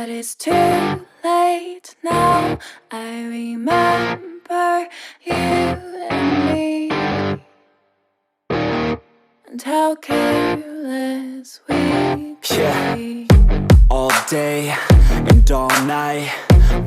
But it's too late now. I remember you and me, and how careless we could be. All day and all night,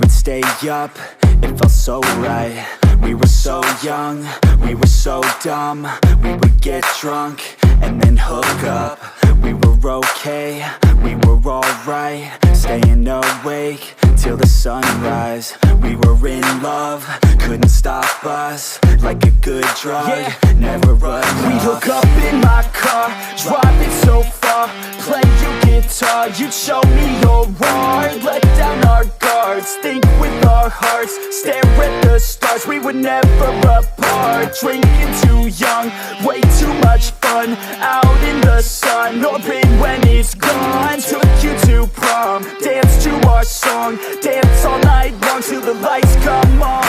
we'd stay up, it felt so right. We were so young, we were so dumb. We would get drunk and then hook up. We were okay, we were alright, staying awake till the sunrise. We were in love, couldn't stop us, like a good drug, never enough. We'd hook up in my car, driving so far, play your guitar, you'd show me your art. Let down our guards, think with our hearts, stare at the stars. We were never apart, drinking too young, way too much fun, out in the sun, open when it's gone. Took you to prom, dance to our song, dance all night long till the lights come on.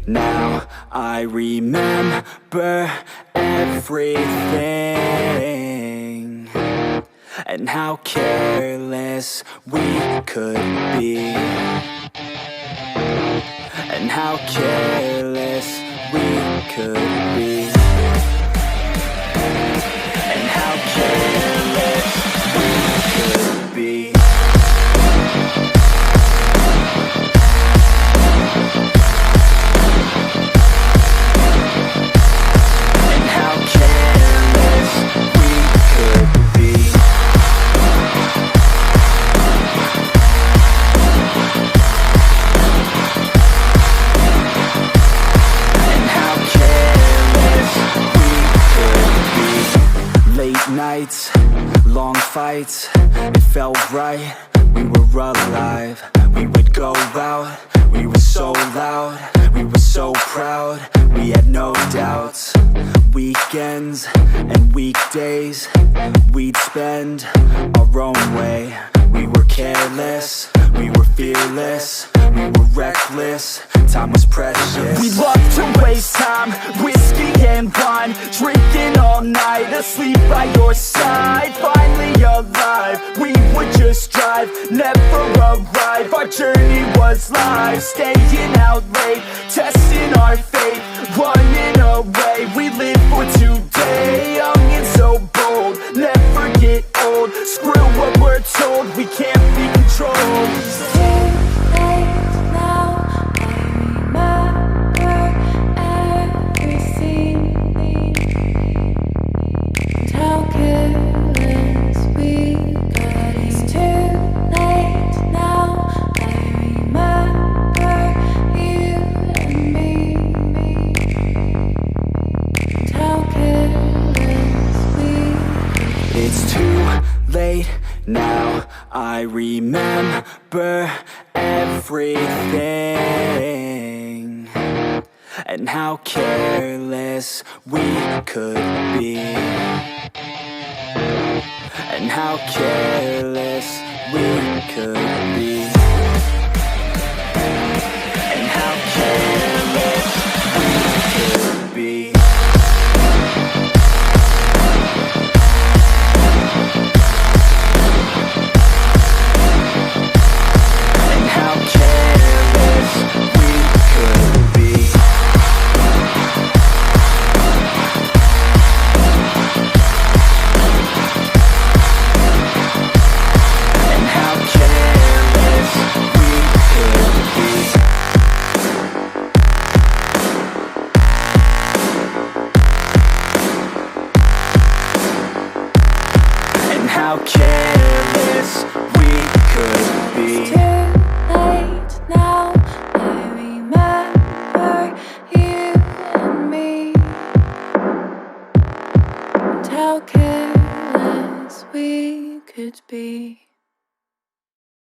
Now I remember everything, and how careless we could be, and how careless we could be, and how careless we could be. Nights, long fights, it felt right, we were alive. We would go out, we were so loud, we were so proud, we had no doubts. Weekends and weekdays, we'd spend our own way. We were careless, we were fearless, we were reckless, time was precious. We loved to waste time, whiskey and wine, drinking all night, asleep by your side. Finally alive, we would just drive, never arrive. Our journey was live, staying out late, testing our fate, running away. We live for today, young and so bold, never get old. Screw what we're told, we can't be controlled. Now I remember everything, and how careless we could be, and how careless we could be, and how careless we could be. How careless we could be.